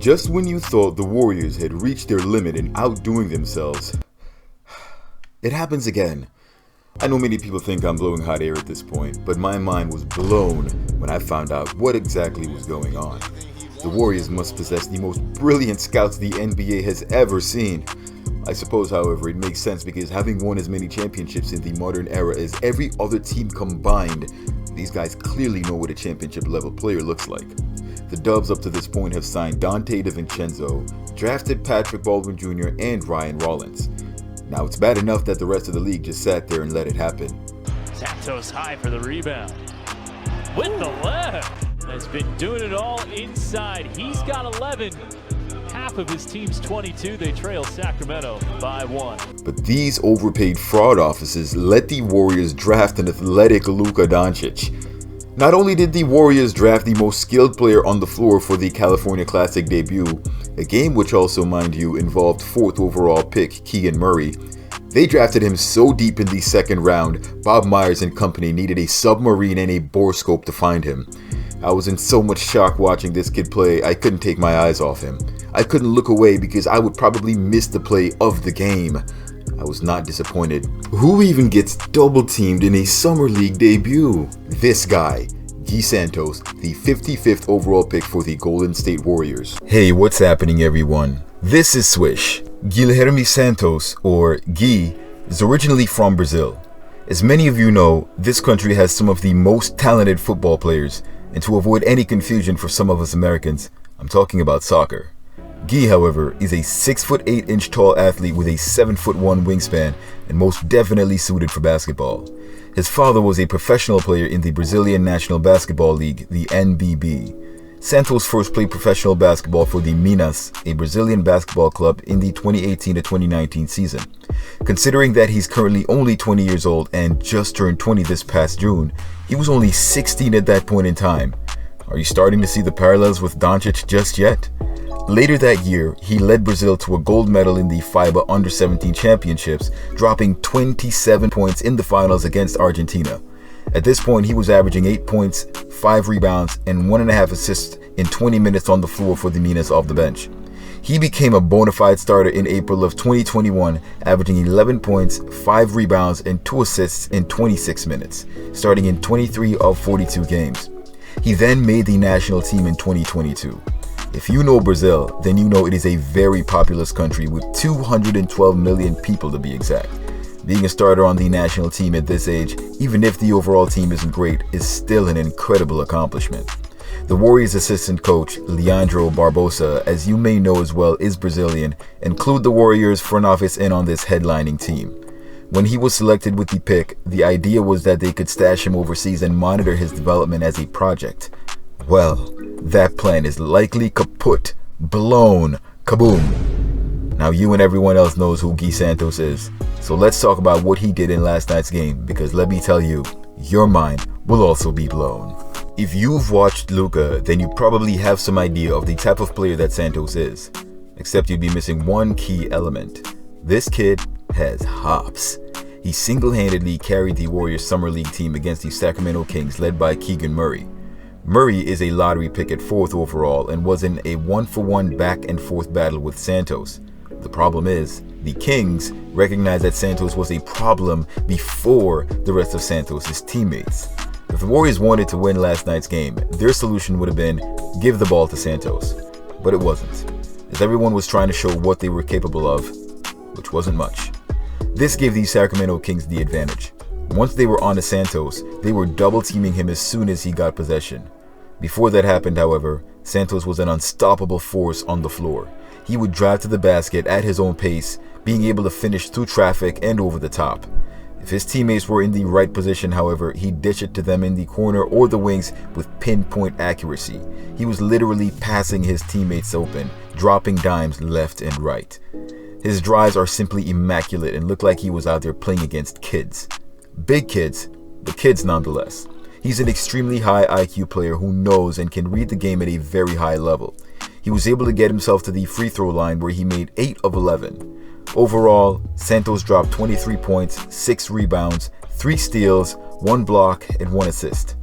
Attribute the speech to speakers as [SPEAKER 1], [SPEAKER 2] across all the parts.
[SPEAKER 1] Just when you thought the Warriors had reached their limit in outdoing themselves, it happens again. I know many people think I'm blowing hot air at this point, but my mind was blown when I found out what exactly was going on. The Warriors must possess the most brilliant scouts the NBA has ever seen. I suppose, however, it makes sense because having won as many championships in the modern era as every other team combined, these guys clearly know what a championship level player looks like. The Dubs up to this point have signed Dante DiVincenzo, drafted Patrick Baldwin Jr. and Ryan Rollins. Now it's bad enough that the rest of the league just sat there and let it happen.
[SPEAKER 2] Santos high for the rebound. With the left. Has been doing it all inside. He's got 11. Half of his team's 22. They trail Sacramento by 1.
[SPEAKER 1] But these overpaid fraud offices let the Warriors draft an athletic Luka Doncic. Not only did the Warriors draft the most skilled player on the floor for the California Classic debut, a game which also, mind you, involved 4th overall pick Keegan Murray, they drafted him so deep in the second round, Bob Myers and company needed a submarine and a borescope to find him. I was in so much shock watching this kid play, I couldn't take my eyes off him. I couldn't look away because I would probably miss the play of the game. I was not disappointed. Who even gets double teamed in a summer league debut? This guy, Gui Santos, the 55th overall pick for the Golden State Warriors. Hey, what's happening everyone? This is Swish. Guilherme Santos, or Gui, is originally from Brazil. As many of you know, this country has some of the most talented football players, and to avoid any confusion for some of us Americans, I'm talking about soccer. Gui, however, is a 6'8" tall athlete with a 7'1" wingspan and most definitely suited for basketball. His father was a professional player in the Brazilian National Basketball League, the NBB. Santos first played professional basketball for the Minas, a Brazilian basketball club, in the 2018 to 2019 season. Considering that he's currently only 20 years old and just turned 20 this past June, he was only 16 at that point in time. Are you starting to see the parallels with Doncic just yet? Later that year, he led Brazil to a gold medal in the FIBA Under-17 Championships, dropping 27 points in the finals against Argentina. At this point, he was averaging 8 points, 5 rebounds, and 1.5 assists in 20 minutes on the floor for the Minas off the bench. He became a bona fide starter in April of 2021, averaging 11 points, 5 rebounds, and 2 assists in 26 minutes, starting in 23 of 42 games. He then made the national team in 2022. If you know Brazil, then you know it is a very populous country with 212 million people to be exact. Being a starter on the national team at this age, even if the overall team isn't great, is still an incredible accomplishment. The Warriors assistant coach, Leandro Barbosa, as you may know as well, is Brazilian, and clued the Warriors front office in on this headlining team. When he was selected with the pick, the idea was that they could stash him overseas and monitor his development as a project. Well, that plan is likely kaput, blown, kaboom. Now you and everyone else knows who Gui Santos is, so let's talk about what he did in last night's game, because let me tell you, your mind will also be blown. If you've watched Luka, then you probably have some idea of the type of player that Santos is, except you'd be missing one key element. This kid has hops. He single-handedly carried the Warriors Summer League team against the Sacramento Kings led by Keegan Murray. Murray is a lottery pick at 4th overall and was in a 1-for-1 back and forth battle with Santos. The problem is, the Kings recognized that Santos was a problem before the rest of Santos' teammates. If the Warriors wanted to win last night's game, their solution would have been give the ball to Santos. But it wasn't, as everyone was trying to show what they were capable of, which wasn't much. This gave the Sacramento Kings the advantage. Once they were on to Santos, they were double teaming him as soon as he got possession. Before that happened, however, Santos was an unstoppable force on the floor. He would drive to the basket at his own pace, being able to finish through traffic and over the top. If his teammates were in the right position, however, he'd dish it to them in the corner or the wings with pinpoint accuracy. He was literally passing his teammates open, dropping dimes left and right. His drives are simply immaculate and look like he was out there playing against kids. Big kids, but kids nonetheless. He's an extremely high IQ player who knows and can read the game at a very high level. He was able to get himself to the free throw line where he made 8 of 11. Overall, Santos dropped 23 points, 6 rebounds, 3 steals, 1 block, and 1 assist.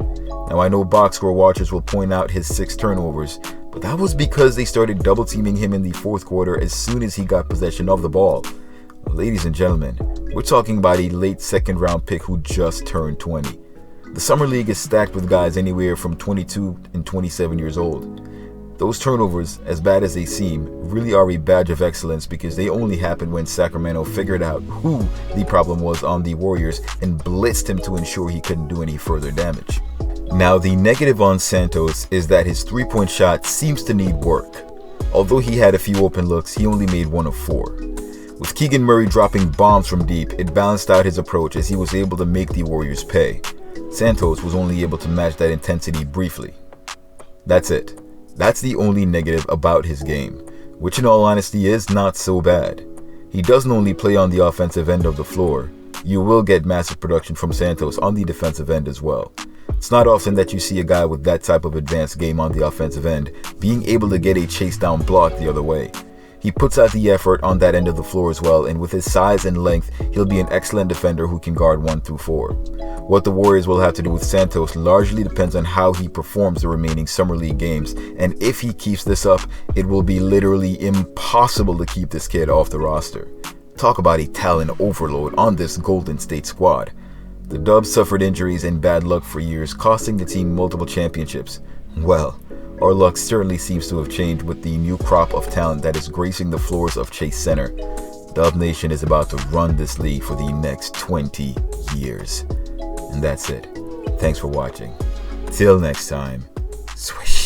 [SPEAKER 1] Now I know box score watchers will point out his 6 turnovers, But that was because they started double teaming him in the fourth quarter as soon as he got possession of the ball. Ladies and gentlemen, we're talking about a late second round pick who just turned 20. The Summer League is stacked with guys anywhere from 22 and 27 years old. Those turnovers, as bad as they seem, really are a badge of excellence because they only happened when Sacramento figured out who the problem was on the Warriors and blitzed him to ensure he couldn't do any further damage. Now, the negative on Santos is that his three-point shot seems to need work. Although he had a few open looks, he only made 1 of 4. With Keegan Murray dropping bombs from deep, it balanced out his approach as he was able to make the Warriors pay. Santos was only able to match that intensity briefly. That's it. That's the only negative about his game, which in all honesty is not so bad. He doesn't only play on the offensive end of the floor. You will get massive production from Santos on the defensive end as well. It's not often that you see a guy with that type of advanced game on the offensive end being able to get a chase down block the other way. He puts out the effort on that end of the floor as well, and with his size and length, he'll be an excellent defender who can guard 1 through 4. What the Warriors will have to do with Santos largely depends on how he performs the remaining Summer League games, and if he keeps this up, it will be literally impossible to keep this kid off the roster. Talk about a talent overload on this Golden State squad. The Dubs suffered injuries and bad luck for years, costing the team multiple championships. Well, our luck certainly seems to have changed with the new crop of talent that is gracing the floors of Chase Center. Dub Nation is about to run this league for the next 20 years. And that's it. Thanks for watching. Till next time. Swish.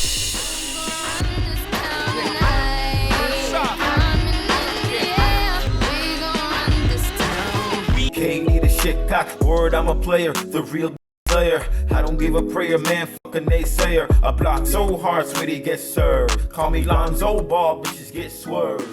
[SPEAKER 3] Can't need a shit cock word, I'm a player, the real player. I don't give a prayer, man, fuck a naysayer. I block so hard, sweetie get served. Call me Lonzo Ball, bitches get swerved.